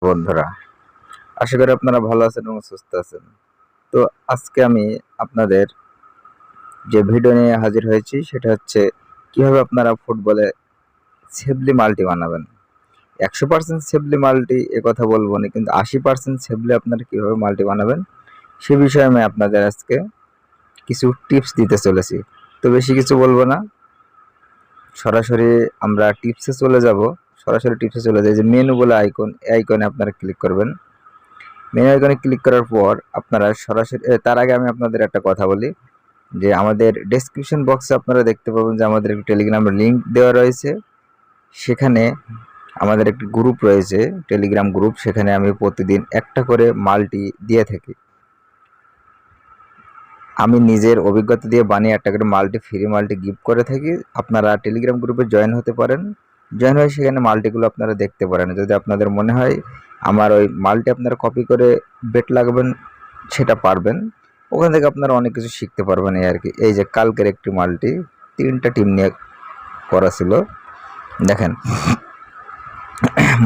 বন্ধুরা, আশা করি আপনারা ভালো আছেন এবং সুস্থ আছেন। তো আজকে আমি আপনাদের যে ভিডিও নিয়ে হাজির হয়েছি সেটা হচ্ছে কিভাবে আপনারা ফুটবলে সেফলি মাল্টি বানাবেন। 100% সেফলি মাল্টি এ কথা বলবো না, কিন্তু 80% সেফলি আপনারা কিভাবে মাল্টি বানাবেন সে বিষয়ে আমি আপনাদের আজকে কিছু টিপস দিতে চলেছি। তো বেশি কিছু বলবো না, সরাসরি আমরা টিপসে চলে যাব। সরাসরি টিপসে চলে যাই যে মেনু বলে আইকন, এই আইকনে আপনারা ক্লিক করবেন। মেনু আইকনে ক্লিক করার পর আপনারা সরাসরি তার আগে আমি আপনাদের একটা কথা বলি যে আমাদের ডেসক্রিপশন বক্সে আপনারা দেখতে পাবেন যে আমাদের একটি টেলিগ্রামের লিঙ্ক দেওয়া রয়েছে। সেখানে আমাদের একটি গ্রুপ রয়েছে, টেলিগ্রাম গ্রুপ। সেখানে আমি প্রতিদিন একটা করে মাল্টি দিয়ে থাকি। আমি নিজের অভিজ্ঞতা দিয়ে বানিয়ে একটা করে মাল্টি ফ্রি মাল্টি গিফট করে থাকি। আপনারা টেলিগ্রাম গ্রুপে জয়েন হতে পারেন। জয়েন হয়ে সেখানে মাল্টিগুলো আপনারা দেখতে পারেন। যদি আপনাদের মনে হয় আমার ওই মাল্টি আপনারা কপি করে বেট লাগাবেন, সেটা পারবেন। ওখান থেকে আপনারা অনেক কিছু শিখতে পারবেন এই আর কি। এই যে কালকের একটি মাল্টি 3টা টিম নিয়ে করা ছিল। দেখেন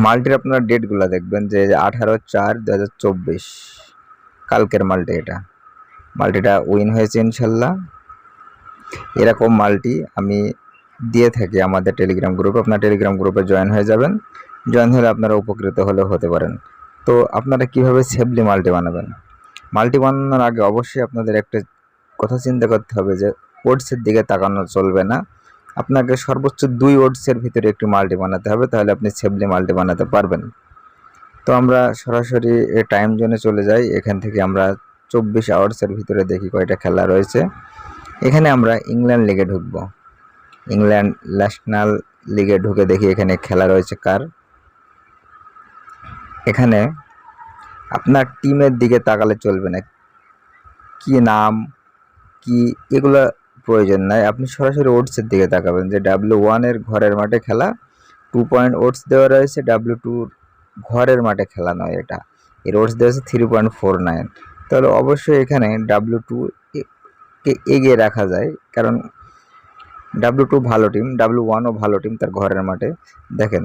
মাল্টির আপনারা ডেটগুলো দেখবেন যে 18/4/2024 কালকের মাল্টি। এটা মাল্টিটা উইন হয়েছে ইনশাল্লাহ। এরকম মাল্টি আমি দিয়ে থাকি আমাদের টেলিগ্রাম গ্রুপে। আপনার টেলিগ্রাম গ্রুপে জয়েন হয়ে যাবেন। জয়েন হলে আপনারা উপকৃত হলেও হতে পারেন। তো আপনারা কিভাবে সেফলি মাল্টি বানাবেন? মাল্টি বানানোর আগে অবশ্যই আপনাদের একটা কথা চিন্তা করতে হবে যে ওডসের দিকে তাকানো চলবে না। আপনাকে সর্বোচ্চ 2 ওডসের ভিতরে একটি মাল্টি বানাতে হবে, তাহলে আপনি সেফলি মাল্টি বানাতে পারবেন। তো আমরা সরাসরি টাইম জোনে চলে যাই। এখান থেকে আমরা 24 আওয়ার্সের ভিতরে দেখি কয়টা খেলা রয়েছে। এখানে আমরা ইংল্যান্ড লিগে ঢুকব। ইংল্যান্ড ন্যাশনাল লিগে ঢুকে দেখি এখানে খেলা রয়েছে কার। এখানে আপনার টিমের দিকে তাকালে চলবে না, কি নাম কি এগুলো প্রয়োজন নাই। আপনি সরাসরি ওডসের দিকে তাকাবেন যে W1 এর ঘরের মাঠে খেলা 2 পয়েন্ট ওডস দেওয়া রয়েছে। W2 ঘরের মাঠে খেলা নয়, এটা এর ওডস দেওয়া আছে 3.49। তাহলে অবশ্যই এখানে W2 কে এগিয়ে রাখা যায়, কারণ W2 ভালো টিম, W1ও ভালো টিম তার ঘরের মাঠে। দেখেন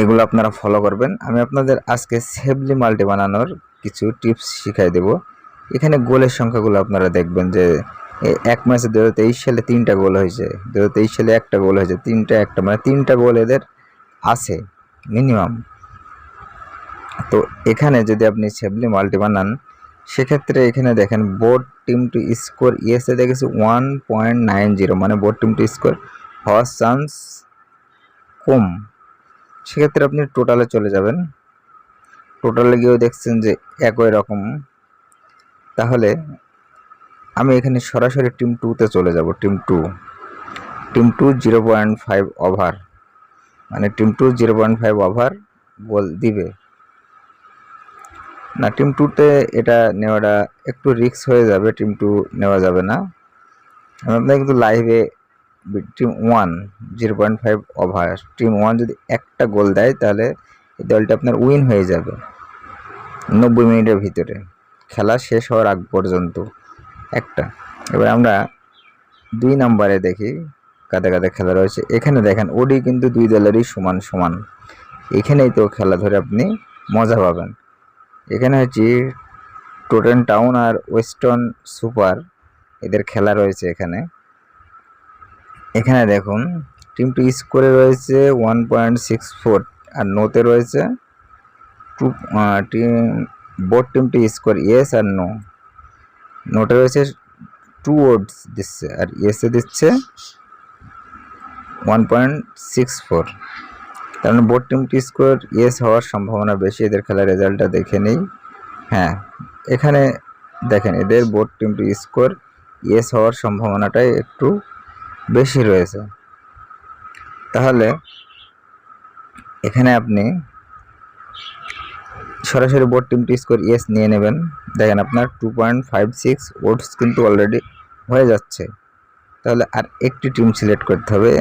এগুলো আপনারা ফলো করবেন। আমি আপনাদের আজকে সেফলি মাল্টি বানানোর কিছু টিপস শিখাই দেব। এখানে গোলের সংখ্যাগুলো আপনারা দেখবেন যে এক ম্যাচে 2023 সালে 3টা গোল হয়েছে, 2023 সালে একটা গোল হয়েছে, 3টা একটা, মানে 3টা গোল এদের আছে মিনিমাম। তো এখানে যদি আপনি সেফলি মাল্টি বানান সেক্ষেত্রে এখানে দেখেন বোর্ড টিম টু স্কোর ইয়েসে দেখেছি 1.90, মানে বোর্ড টিম টু স্কোর হওয়ার চান্স কম। সেক্ষেত্রে আপনি টোটালে চলে যাবেন। টোটালে গিয়েও দেখছেন যে একই রকম। তাহলে আমি এখানে সরাসরি টিম 2তে চলে যাব। টিম টু 0.5 ওভার, মানে টিম 2 0.5 ওভার গোল দিবে না। টিম 2তে এটা নেওয়াটা একটু রিস্ক হয়ে যাবে, টিম 2 নেওয়া যাবে না। আমি আপনাকে কিন্তু লাইভে টিম 1 0.5 ওভার, টিম 1 যদি একটা গোল দেয় তাহলে এই দলটা আপনার উইন হয়ে যাবে 90 মিনিটের ভিতরে, খেলা শেষ হওয়ার আগ পর্যন্ত একটা। এবার আমরা 2 নম্বরে দেখি কাদের কাদের খেলা রয়েছে। এখানে দেখেন ওডি কিন্তু দুই দলেরই সমান সমান। এখানেই তো খেলা ধরে আপনি মজা পাবেন। এখানে হচ্ছে টোটেন টাউন আর ওয়েস্টার্ন সুপার, এদের খেলা রয়েছে এখানে। এখানে দেখুন টিম টু স্কোরে রয়েছে 1.64 আর নোতে রয়েছে 2। Team board team two score yes আর নো, নোটে রয়েছে 2 ওডস দিচ্ছে আর ইয়েসে দিচ্ছে 1.64। তার মানে both team two score yes হওয়ার সম্ভাবনা বেশি। এদের খেলার রেজাল্টটা দেখে নেই। হ্যাঁ, এখানে দেখেন এদের both team two score yes হওয়ার সম্ভাবনাটাই একটু বেশি রয়েছে। তাহলে এখানে আপনি সরাসরি both team two score yes নিয়ে নেবেন। দেখেন আপনার 2.56 ওডস কিন্তু অলরেডি হয়ে যাচ্ছে। তাহলে আর একটি টিম সিলেক্ট করতে হবে।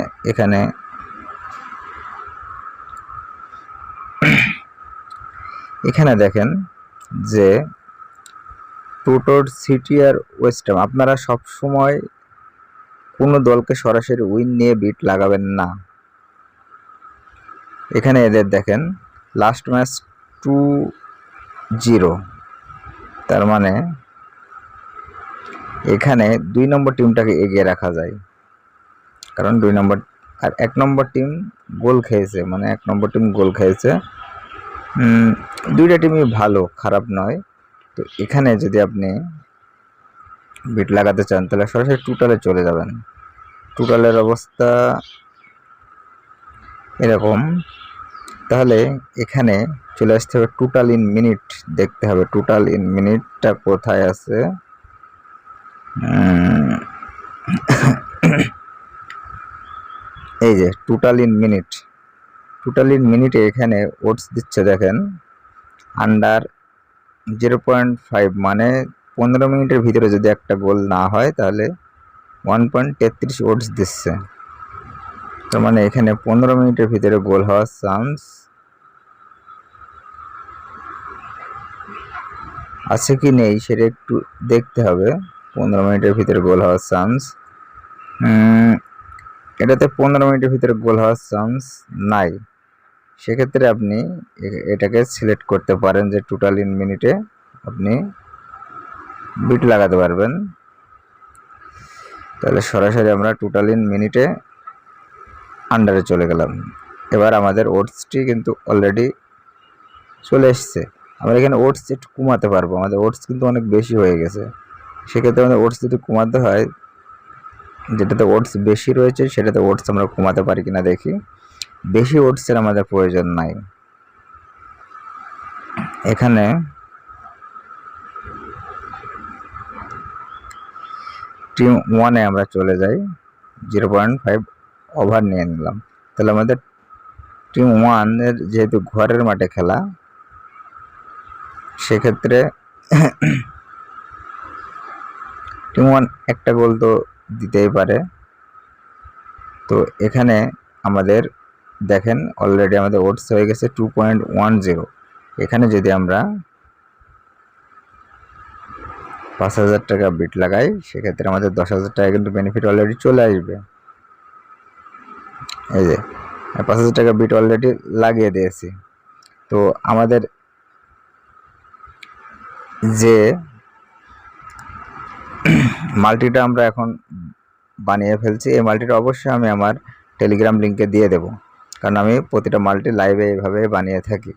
এখানে দেখেন যে টোটোর সিটি আর ওয়েস্ট হাম। আপনারা সব সময় কোনো দলকে সরাসরি উইন নিয়ে বিট লাগাবেন না। এখানে এদের দেখেন লাস্ট ম্যাচ 2-0, তার মানে এখানে 2 নম্বর টিমটাকে এগিয়ে রাখা যায়, কারণ 2 নম্বর আর 1 নম্বর টিম গোল খেয়েছে, মানে 1 নম্বর টিম গোল খেয়েছে। দুইটা টিমই ভালো, খারাপ নয়। তো এখানে যদি আপনি বিট লাগাতে চান তাহলে সরাসরি টোটালে চলে যাবেন। টোটালের অবস্থা এরকম, তাহলে এখানে চলে আসতে হবে টোটাল ইন মিনিট, দেখতে হবে টোটাল ইন মিনিটটা কোথায় আছে। এই যে total in minute, total in মিনিটে এখানে ওটস দিচ্ছে দেখেন আন্ডার 0.5, মানে 15 মিনিটের ভিতরে যদি একটা গোল না হয় তাহলে 1.33 ওটস দিচ্ছে। তার মানে এখানে 15 মিনিটের ভিতরে গোল হওয়ার চান্স আছে কি নেই সেটা একটু দেখতে হবে। 15 মিনিটের ভিতরে গোল হওয়ার চান্স, এটাতে 15 মিনিটের ভিতরে গোল হওয়ার চান্স নাই। সেক্ষেত্রে আপনি এটাকে সিলেক্ট করতে পারেন যে টোটাল ইন মিনিটে আপনি বিট লাগাতে পারবেন। তাহলে সরাসরি আমরা টোটাল ইন মিনিটে আন্ডারে চলে গেলাম। এবার আমাদের ওটসটি কিন্তু অলরেডি চলে এসছে। আমরা এখানে ওটস একটু কমাতে পারবো, আমাদের ওটস কিন্তু অনেক বেশি হয়ে গেছে। সেক্ষেত্রে আমাদের ওটস যদি কমাতে হয়, যেটাতে ওটস বেশি রয়েছে সেটাতে ওটস আমরা কমাতে পারি কিনা দেখি। বেশি ওটসের আমাদের প্রয়োজন নাই। এখানে টিম 1-এ আমরা চলে যাই, 0.5 ওভার নিয়ে নিলাম। তাহলে আমাদের টিম 1-এর যেহেতু ঘরের মাঠে খেলা, সেক্ষেত্রে টিম 1 একটা গোল তো দিতেই পারে। তো এখানে আমাদের দেখেন অলরেডি আমাদের ওটস হয়ে গেছে 2.10। এখানে যদি আমরা 5,000 টাকা বিট লাগাই সেক্ষেত্রে আমাদের 10,000 টাকা কিন্তু বেনিফিট অলরেডি চলে আসবে। এই যে 5,000 টাকা বিট অলরেডি লাগিয়ে দিয়েছি। তো আমাদের যে মাল্টিটা আমরা এখন বানিয়ে ফেলছি, এই মাল্টিটা অবশ্যই আমি আমার টেলিগ্রাম লিঙ্কে দিয়ে দেব, কারণ আমি প্রতিটা মাল্টি লাইভে এইভাবে বানিয়ে থাকি।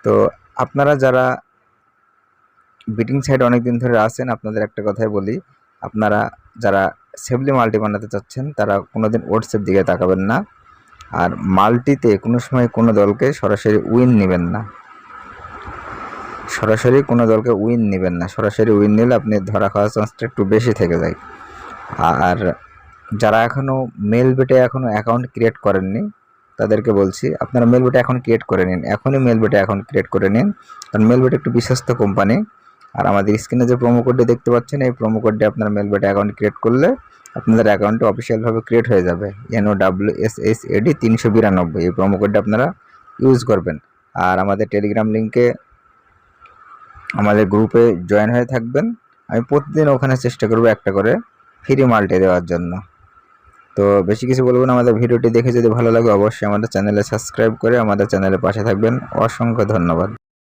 তো আপনারা যারা বিটিং সাইট অনেক দিন ধরে আছেন, আপনাদের একটা কথাই বলি, আপনারা যারা সেফলি মাল্টি বানাতে চাচ্ছেন তারা কোনোদিন ওটসের দিকে তাকাবেন না। আর মাল্টিতে কোনো সময় কোনো দলকে সরাসরি উইন নেবেন না, সরাসরি কোনো দলকে উইন নেবেন না। সরাসরি উইন নিলে আপনি ধরা খাওয়ার চান্সটা একটু বেশি থেকে যায়। আর যারা এখনও মেল বেটে এখনও অ্যাকাউন্ট ক্রিয়েট করেননি তাদেরকে বলছি আপনারা মেল বেটে এখন ক্রিয়েট করে নিন, এখনই মেল বেটে অ্যাকাউন্ট ক্রিয়েট করে নিন, কারণ মেল বেটে একটু বিশ্বস্ত কোম্পানি। আর আমাদের স্ক্রিনে যে প্রোমো কোডটি দেখতে পাচ্ছেন, এই প্রোমো কোডটি আপনারা মেল বেটে অ্যাকাউন্ট ক্রিয়েট করলে আপনাদের অ্যাকাউন্টটি অফিসিয়ালভাবে ক্রিয়েট হয়ে যাবে। NOWSSAD 392 এই প্রোমো কোডটি আপনারা ইউজ করবেন। আর আমাদের টেলিগ্রাম লিঙ্কে আমাদের গ্রুপে জয়েন হয়ে থাকবেন। আমি প্রতিদিন ওখানে চেষ্টা করব একটা করে ফ্রি মাল্টি দেওয়ার জন্য। তো বেশি কিছু বলবো না, আমাদের ভিডিওটি দেখে যদি ভালো লাগে অবশ্যই আমাদের চ্যানেলে সাবস্ক্রাইব করে আমাদের চ্যানেলের পাশে থাকবেন। অসংখ্য ধন্যবাদ।